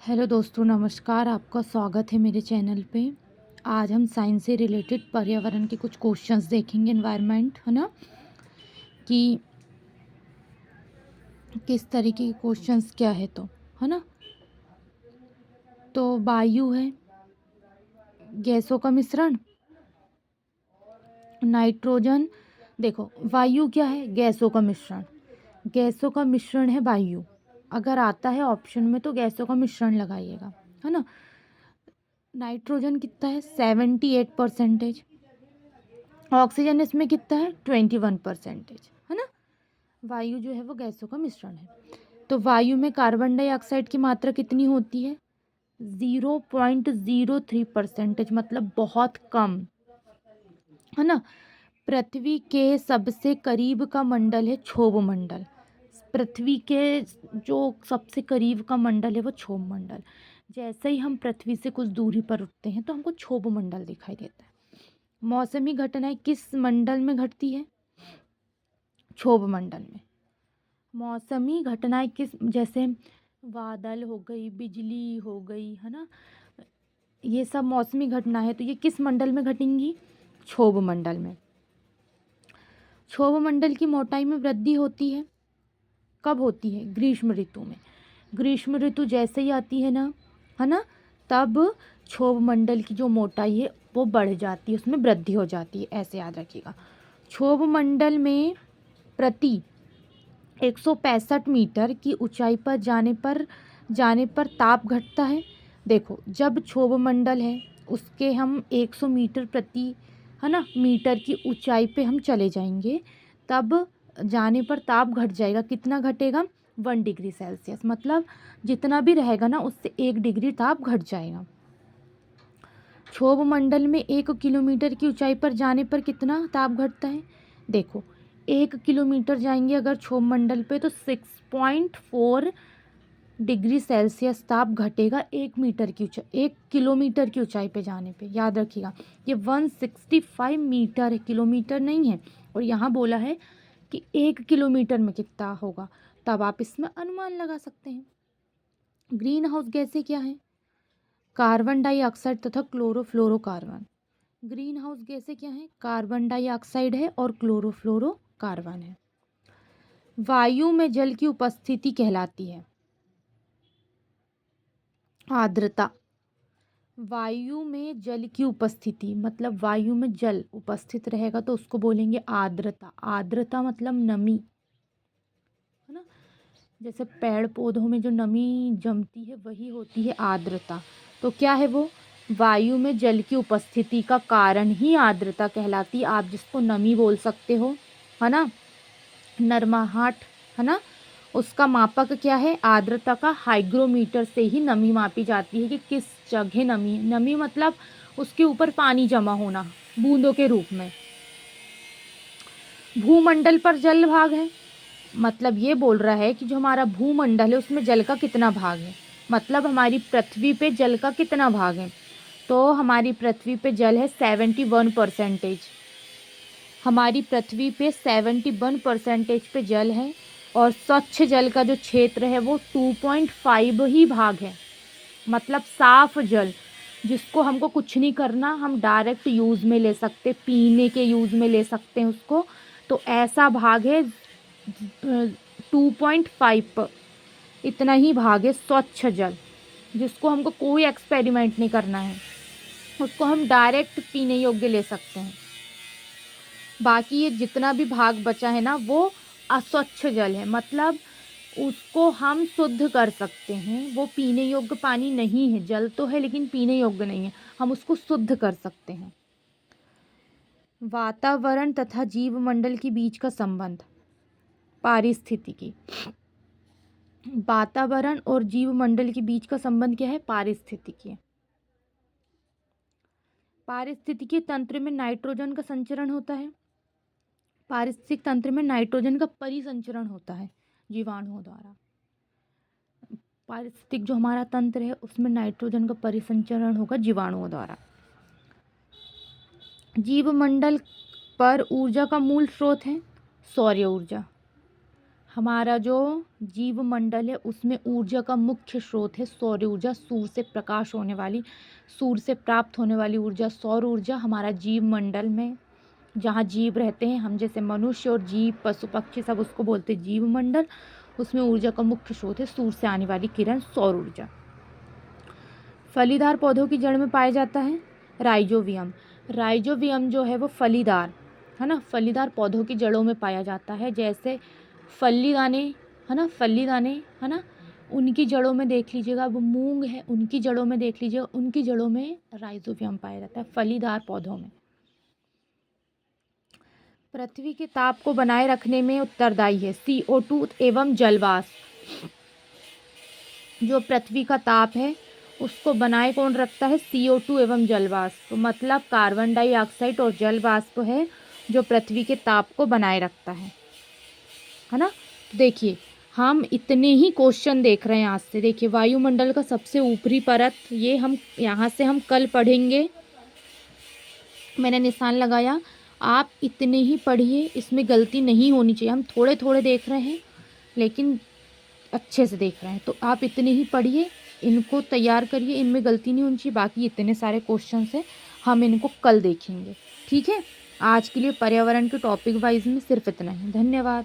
Hello दोस्तों, नमस्कार। आपका स्वागत है मेरे चैनल पे। आज हम साइंस से रिलेटेड पर्यावरण के कुछ क्वेश्चंस देखेंगे। एनवायरनमेंट है ना, कि किस तरीके के क्वेश्चंस क्या है, तो है ना। तो वायु है गैसों का मिश्रण। नाइट्रोजन, देखो वायु क्या है? गैसों का मिश्रण। गैसों का मिश्रण है वायु। अगर आता है ऑप्शन में तो गैसों का मिश्रण लगाइएगा, है ना। नाइट्रोजन कितना है? 78%। ऑक्सीजन इसमें कितना है? 21%, है ना। वायु जो है वो गैसों का मिश्रण है। तो वायु में कार्बन डाइऑक्साइड की मात्रा कितनी होती है? 0.03%, मतलब बहुत कम, है ना। पृथ्वी के सबसे करीब का मंडल है क्षोभ मंडल। पृथ्वी के जो सबसे करीब का मंडल है वो क्षोभ मंडल। जैसे ही हम पृथ्वी से कुछ दूरी पर उठते हैं तो हमको क्षोभ मंडल दिखाई देता है। मौसमी घटनाएं किस मंडल में घटती है? क्षोभ मंडल में। मौसमी घटनाएं किस, जैसे बादल हो गई, बिजली हो गई, है ना, ये सब मौसमी घटना है। तो ये किस मंडल में घटेंगी? क्षोभ मंडल में। क्षोभ मंडल की मोटाई में वृद्धि होती है। कब होती है? ग्रीष्म ऋतु में। ग्रीष्म ऋतु जैसे ही आती है ना, तब क्षोभ मंडल की जो मोटाई है वो बढ़ जाती है, उसमें वृद्धि हो जाती है। ऐसे याद रखिएगा। क्षोभ मंडल में प्रति 165 मीटर की ऊंचाई पर जाने पर ताप घटता है। देखो, जब क्षोभ मंडल है उसके हम 100 मीटर प्रति, है ना, मीटर की ऊंचाई पे हम चले जाएंगे, तब जाने पर ताप घट जाएगा। कितना घटेगा? 1 डिग्री सेल्सियस। मतलब जितना भी रहेगा ना उससे 1 डिग्री ताप घट जाएगा। क्षोभ मंडल में 1 किलोमीटर की ऊंचाई पर जाने पर कितना ताप घटता है? देखो, 1 किलोमीटर जाएंगे अगर क्षोभ मंडल पे तो 6.4 डिग्री सेल्सियस ताप घटेगा 1 किलोमीटर की ऊंचाई पे जाने पे। याद रखिएगा, ये 165 मीटर है, किलोमीटर नहीं है। और यहाँ बोला है कि 1 किलोमीटर में कितना होगा, तब आप इसमें अनुमान लगा सकते हैं। ग्रीन हाउस गैसें क्या है? कार्बन डाइऑक्साइड तथा क्लोरोफ्लोरोकार्बन। ग्रीन हाउस गैसें क्या है? कार्बन डाइऑक्साइड है और क्लोरोफ्लोरोकार्बन है। वायु में जल की उपस्थिति कहलाती है आर्द्रता। वायु में जल की उपस्थिति, मतलब वायु में जल उपस्थित रहेगा तो उसको बोलेंगे आर्द्रता। आर्द्रता मतलब नमी, है ना। जैसे पेड़ पौधों में जो नमी जमती है वही होती है आर्द्रता। तो क्या है वो? वायु में जल की उपस्थिति का कारण ही आर्द्रता कहलाती है। आप जिसको नमी बोल सकते हो, है ना, नरमाहट, है ना, उसका मापक क्या है? आर्द्रता का हाइग्रोमीटर से ही नमी मापी जाती है कि किस जगह नमी। नमी मतलब उसके ऊपर पानी जमा होना बूंदों के रूप में। भूमंडल पर जल भाग है, मतलब ये बोल रहा है कि जो हमारा भूमंडल है उसमें जल का कितना भाग है, मतलब हमारी पृथ्वी पे जल का कितना भाग है। तो हमारी पृथ्वी पे जल है 71%। हमारी पृथ्वी पे 71% पे जल है। और स्वच्छ जल का जो क्षेत्र है वो 2.5 ही भाग है, मतलब साफ जल जिसको हमको कुछ नहीं करना, हम डायरेक्ट यूज़ में ले सकते, पीने के यूज़ में ले सकते हैं उसको। तो ऐसा भाग है 2.5, इतना ही भाग है स्वच्छ जल, जिसको हमको कोई एक्सपेरिमेंट नहीं करना है, उसको हम डायरेक्ट पीने योग्य ले सकते हैं। बाकी ये जितना भी भाग बचा है ना वो अस्वच्छ जल है, मतलब उसको हम शुद्ध कर सकते हैं। वो पीने योग्य पानी नहीं है, जल तो है लेकिन पीने योग्य नहीं है, हम उसको शुद्ध कर सकते हैं। वातावरण तथा जीवमंडल के बीच का संबंध। पारिस्थितिकी। वातावरण और जीवमंडल के बीच का संबंध क्या है? पारिस्थितिकी। पारिस्थितिकी तंत्र में नाइट्रोजन का संचरण होता है। पारिस्थितिक तंत्र में नाइट्रोजन का परिसंचरण होता है जीवाणुओं द्वारा। पारिस्थितिक जो हमारा तंत्र है उसमें नाइट्रोजन का परिसंचरण होगा जीवाणुओं द्वारा। जीवमंडल पर ऊर्जा का मूल स्रोत है सौर ऊर्जा। हमारा जो जीव मंडल है उसमें ऊर्जा का मुख्य स्रोत है सौर ऊर्जा, सूर्य से प्रकाश होने वाली, सूर्य से प्राप्त होने वाली ऊर्जा सौर ऊर्जा। हमारा जीव मंडल में जहाँ जीव रहते हैं, हम जैसे मनुष्य और जीव, पशु पक्षी, सब उसको बोलते हैं जीव मंडल। उसमें ऊर्जा का मुख्य स्रोत है सूर्य से आने वाली किरण, सौर ऊर्जा। फलीदार पौधों की जड़ में पाया जाता है राइजोबियम। राइजोबियम जो है वो फलीदार, है ना, फलीदार पौधों की जड़ों में पाया जाता है। जैसे फली दाने, है ना, फली दाने, है ना, उनकी जड़ों में देख लीजिएगा, वो मूंग है उनकी जड़ों में देख लीजिएगा, उनकी जड़ों में राइजोबियम पाया जाता है, फलीदार पौधों में। पृथ्वी के ताप को बनाए रखने में उत्तरदायी है CO2 एवं जलवाष्प। जो पृथ्वी का ताप है उसको बनाए कौन रखता है? CO2 एवं जलवाष्प। मतलब कार्बन डाइऑक्साइड और जलवाष्प है जो पृथ्वी के ताप को बनाए रखता है ना। तो देखिए हम इतने ही क्वेश्चन देख रहे हैं आज से। देखिए वायुमंडल का सबसे ऊपरी परत, ये हम यहाँ से हम कल पढ़ेंगे, मैंने निशान लगाया। आप इतने ही पढ़िए, इसमें गलती नहीं होनी चाहिए। हम थोड़े थोड़े देख रहे हैं लेकिन अच्छे से देख रहे हैं, तो आप इतने ही पढ़िए, इनको तैयार करिए, इनमें गलती नहीं होनी चाहिए। बाकी इतने सारे क्वेश्चन है, हम इनको कल देखेंगे, ठीक है। आज के लिए पर्यावरण के टॉपिक वाइज में सिर्फ इतना ही। धन्यवाद।